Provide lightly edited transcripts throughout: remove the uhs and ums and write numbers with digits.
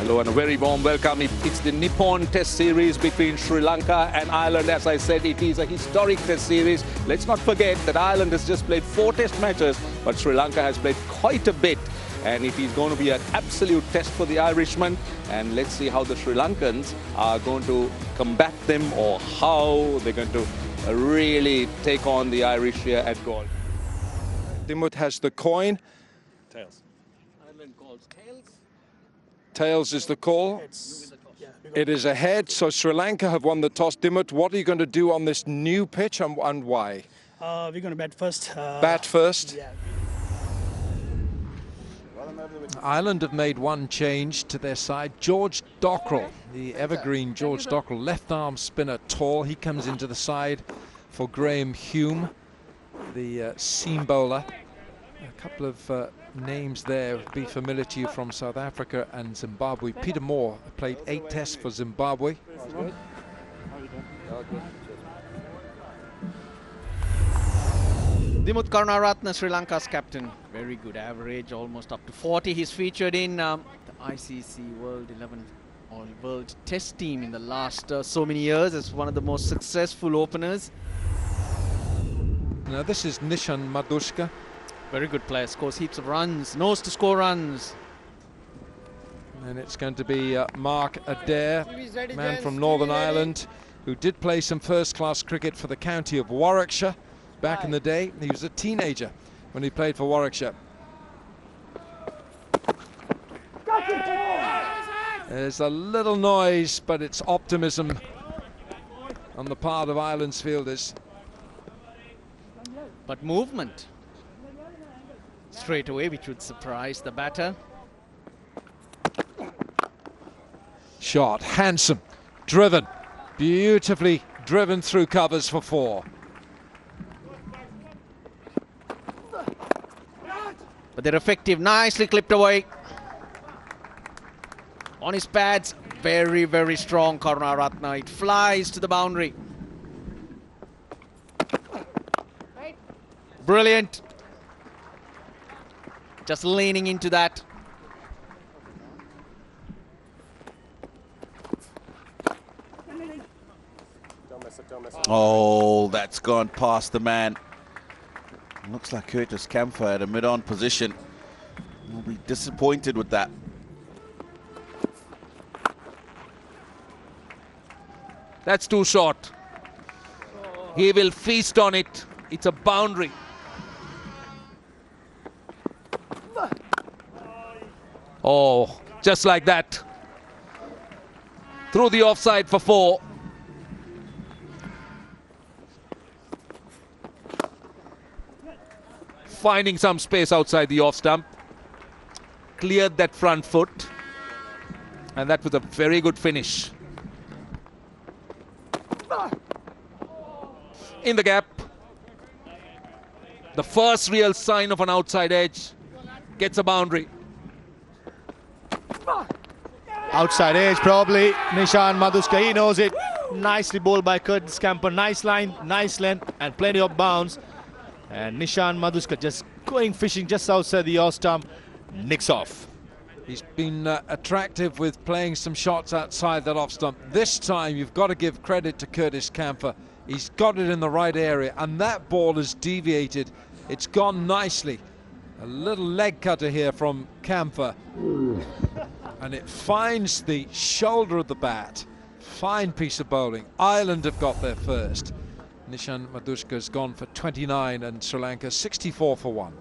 Hello and a very warm welcome. It's the Nippon Test Series between Sri Lanka and Ireland. As I said, it is a historic Test Series. Let's not forget that Ireland has just played 4 Test matches, but Sri Lanka has played quite a bit. And it is going to be an absolute test for the Irishmen. And let's see how the Sri Lankans are going to combat them, or how they're going to really take on the Irish here at goal. Dimuth has the coin. Tails. Ireland calls tails. Tails is the call. It is a head, so Sri Lanka have won the toss. Dimuth, what are you going to do on this new pitch, and why? We're going to bat first. Bat first? Yeah. Ireland have made one change to their side. George Dockrell, the evergreen George Dockrell, left arm spinner, tall. He comes into the side for Graham Hume, the seam bowler. A couple of names there would be familiar to you from South Africa and Zimbabwe. Peter Moore played 8 tests for Zimbabwe. Dimuth Karunaratne, Sri Lanka's captain. Very good average, almost up to 40. He's featured in the ICC World 11 or World Test team in the last so many years as one of the most successful openers. Now this is Nishan Madushka. Very good player, scores heaps of runs, knows to score runs. And it's going to be Mark Adair, man from Northern Ireland, who did play some first-class cricket for the county of Warwickshire back in the day. He was a teenager when he played for Warwickshire. There's a little noise, but it's optimism on the part of Ireland's fielders. But movement straight away, which would surprise the batter. Shot, handsome, driven, beautifully driven through covers for 4. But they're effective, nicely clipped away. On his pads, very, very strong Karunaratne. It flies to the boundary. Brilliant. Just leaning into that. Oh, that's gone past the man. Looks like Curtis Camphor at a mid-on position. Will be disappointed with that. That's too short. He will feast on it. It's a boundary. Oh, just like that. Through the offside for 4. Finding some space outside the off stump. Cleared that front foot. And that was a very good finish. In the gap. The first real sign of an outside edge. Gets a boundary. Outside edge probably. Nishan Madushka, he knows it. Nicely bowled by Curtis Camphor. Nice line, nice length, and plenty of bounce. And Nishan Madushka just going fishing just outside the off stump. Nicks off. He's been attractive with playing some shots outside that off stump. This time you've got to give credit to Curtis Camphor. He's got it in the right area, and that ball has deviated. It's gone nicely. A little leg cutter here from Camphor. And it finds the shoulder of the bat. Fine piece of bowling. Ireland have got there first. Nishan Madushka's gone for 29 and Sri Lanka 64 for 1.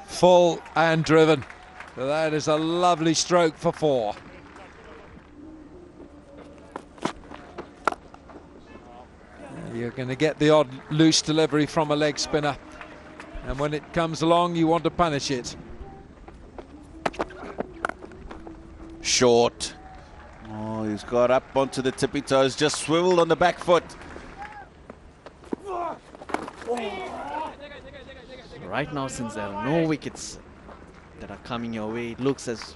Full and driven. So that is a lovely stroke for 4. You're going to get the odd loose delivery from a leg spinner, and when it comes along you want to punish it. Short. Oh, he's got up onto the tippy toes, just swiveled on the back foot. Right now, since there are no wickets that are coming your way, it looks as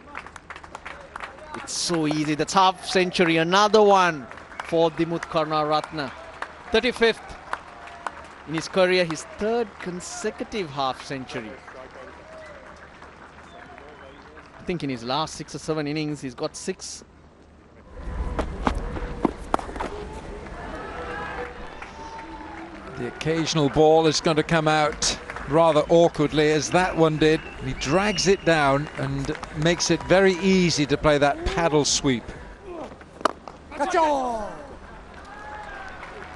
it's so easy. That's half century, another one for Dimuth Karunaratne. 35th in his career, his 3rd consecutive half century. think in his last 6 or 7 innings, he's got 6. The occasional ball is going to come out rather awkwardly, as that one did. He drags it down and makes it very easy to play that paddle sweep.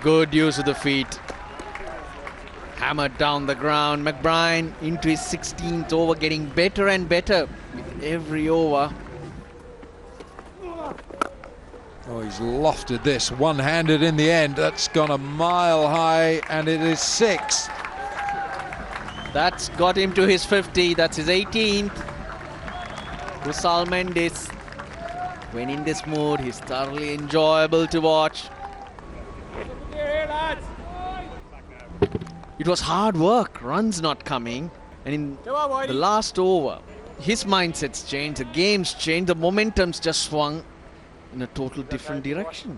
Good use of the feet. Hammered down the ground. McBride into his 16th over, getting better and better with every over. Oh, he's lofted this one-handed in the end. That's gone a mile high, and it is 6. That's got him to his 50. That's his 18th. Kusal Mendis, when in this mood, he's thoroughly enjoyable to watch. It was hard work, runs not coming, and in the last over, his mindset's changed, the game's changed, the momentum's just swung in a total different direction.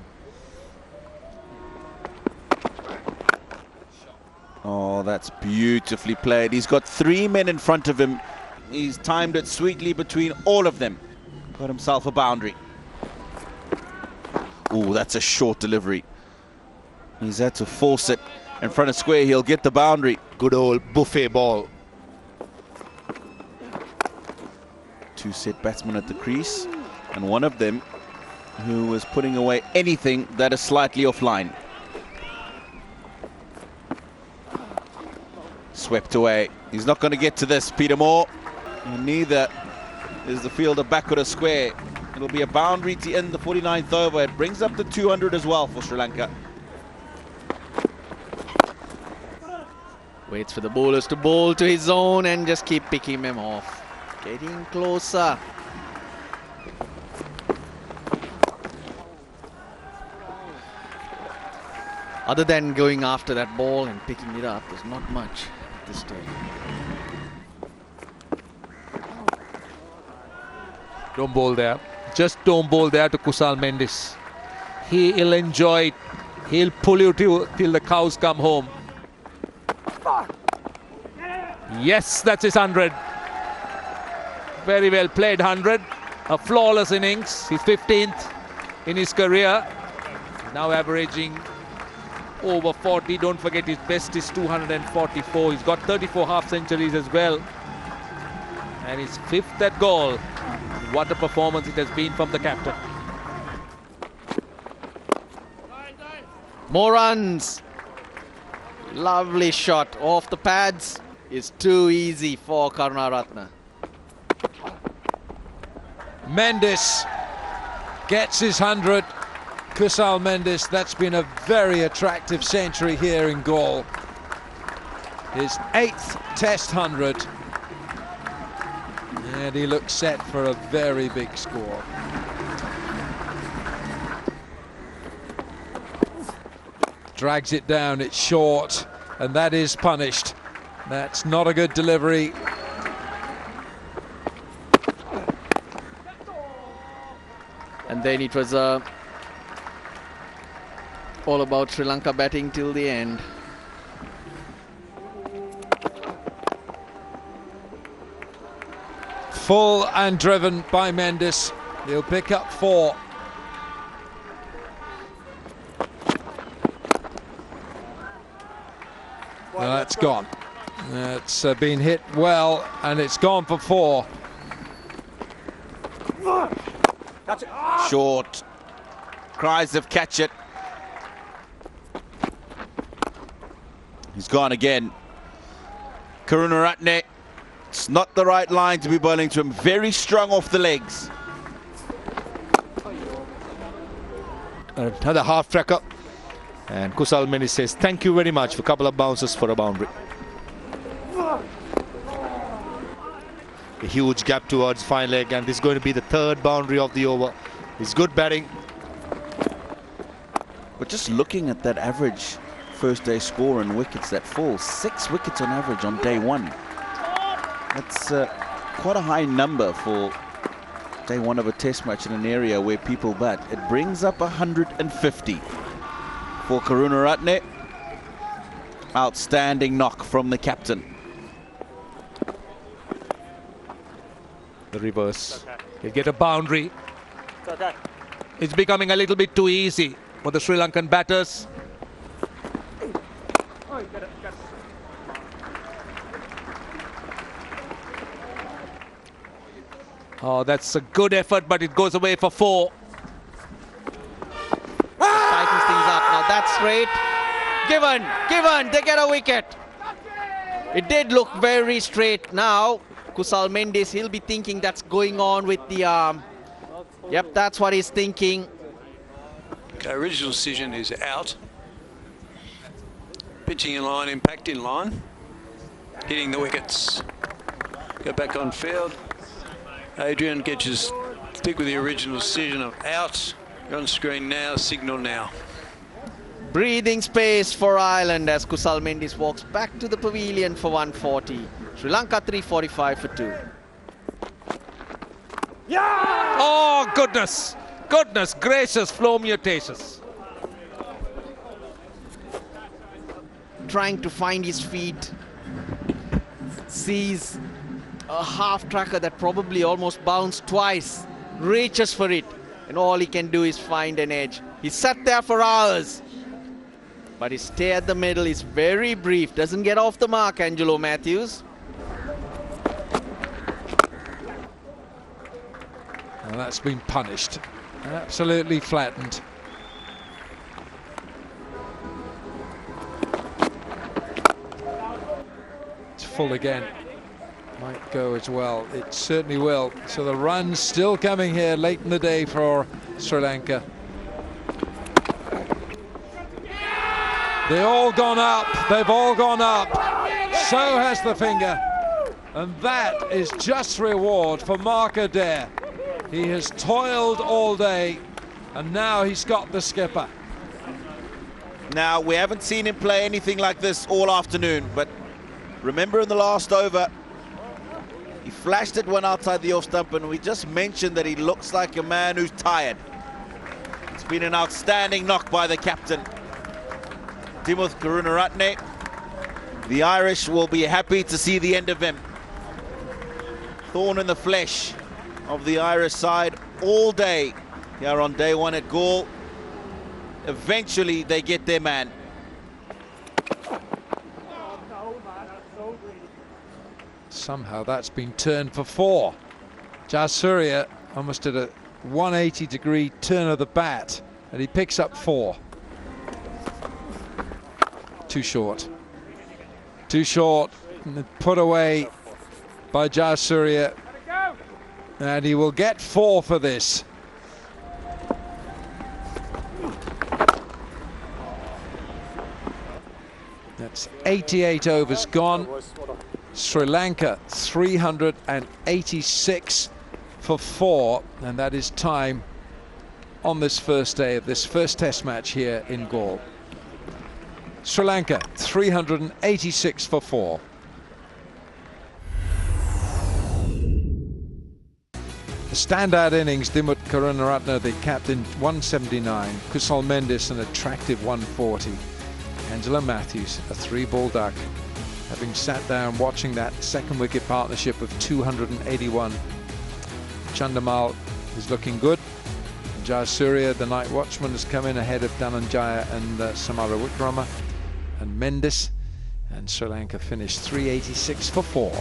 Oh, that's beautifully played. He's got 3 men in front of him. He's timed it sweetly between all of them. Got himself a boundary. Oh, that's a short delivery. He's had to force it in front of square. He'll get the boundary. Good old buffet ball. 2 set batsmen at the crease, and one of them who was putting away anything that is slightly offline. Swept away. He's not going to get to this, Peter Moore. And neither is the fielder backward of square. It'll be a boundary to end the 49th over. It brings up the 200 as well for Sri Lanka. Waits for the bowlers to bowl to his zone and just keep picking them off. Getting closer. Other than going after that ball and picking it up, there's not much at this stage. Don't bowl there. Just don't bowl there to Kusal Mendis. He'll enjoy it. He'll pull you till the cows come home. Yes, that's his 100. Very well played 100. A flawless innings. His 15th in his career. Now averaging over 40. Don't forget his best is 244. He's got 34 half centuries as well. And his 5th at goal. What a performance it has been from the captain. More runs. Lovely shot off the pads. Is too easy for Karunaratne. Mendis gets his 100. Kusal Mendis, that's been a very attractive century here in Galle. His 8th Test 100. And he looks set for a very big score. Drags it down, it's short, and that is punished. That's not a good delivery. And then it was all about Sri Lanka batting till the end. Full and driven by Mendis. He'll pick up 4. Well, that's gone. It's been hit well, and it's gone for 4. Short. Cries of catch it. He's gone again. Karunaratne. It's not the right line to be bowling to him. Very strong off the legs. Another half tracker. And Kusal Mendis says, thank you very much for a couple of bounces for a boundary. A huge gap towards fine leg, and this is going to be the 3rd boundary of the over. It's good batting. But just looking at that average first day score and wickets that fall, 6 wickets on average on day 1. That's quite a high number for day 1 of a test match in an area where people bat. It brings up 150 for Karunaratne. Outstanding knock from the captain. The reverse. He'll get a boundary. It's becoming a little bit too easy for the Sri Lankan batters. Oh, that's a good effort, but it goes away for 4. Tightens things up now. That's straight. Given. They get a wicket. It did look very straight. Now, Kusal Mendis, he'll be thinking that's going on with the arm. Yep, that's what he's thinking. Okay, original decision is out. Pitching in line, impact in line. Hitting the wickets. Go back on field. Adrian gets his stick with the original decision of out. You're on screen now, signal now. Breathing space for Ireland as Kusal Mendis walks back to the pavilion for 140. Sri Lanka 345 for 2. Yeah! Oh, goodness gracious, flow mutations. Trying to find his feet. Sees a half tracker that probably almost bounced twice. Reaches for it. And all he can do is find an edge. He sat there for hours. But his stay at the middle is very brief. Doesn't get off the mark, Angelo Matthews. Well, that's been punished. Absolutely flattened. It's full again. Might go as well. It certainly will. So the run's still coming here late in the day for Sri Lanka. They've all gone up. They've all gone up. So has the finger. And that is just reward for Mark Adair. He has toiled all day, and now he's got the skipper. Now, we haven't seen him play anything like this all afternoon, but remember in the last over, he flashed it one outside the off stump, and we just mentioned that he looks like a man who's tired. It's been an outstanding knock by the captain, Dimuth Karunaratne. The Irish will be happy to see the end of him. Thorn in the flesh of the Irish side all day here on day 1 at Galle. Eventually they get their man. Somehow that's been turned for 4. Jayasuriya almost did a 180-degree turn of the bat, and he picks up 4. Too short. Too short. Put away by Jayasuriya. And he will get 4 for this. That's 88 overs gone. Sri Lanka 386 for 4, and that is time on this first day of this first test match here in Galle. Sri Lanka 386 for 4. A standout innings, Dimuth Karunaratne, the captain, 179. Kusal Mendis, an attractive 140. Angelo Matthews, a 3-ball duck, having sat down watching that second wicket partnership of 281. Chandamal is looking good. Jayasuriya, the night watchman, has come in ahead of Dhananjaya and Samara Wickrama and Mendis. And Sri Lanka finished 386 for 4.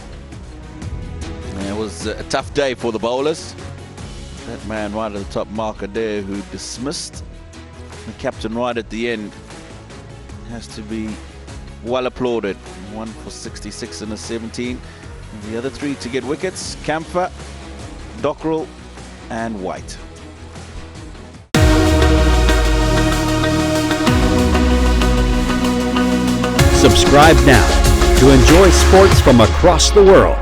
It was a tough day for the bowlers. That man right at the top, Mark Adair, who dismissed the captain right at the end, has to be well applauded. 1 for 66 and a 17. And the other 3 to get wickets: Camphor, Dockrell and White. Subscribe now to enjoy sports from across the world.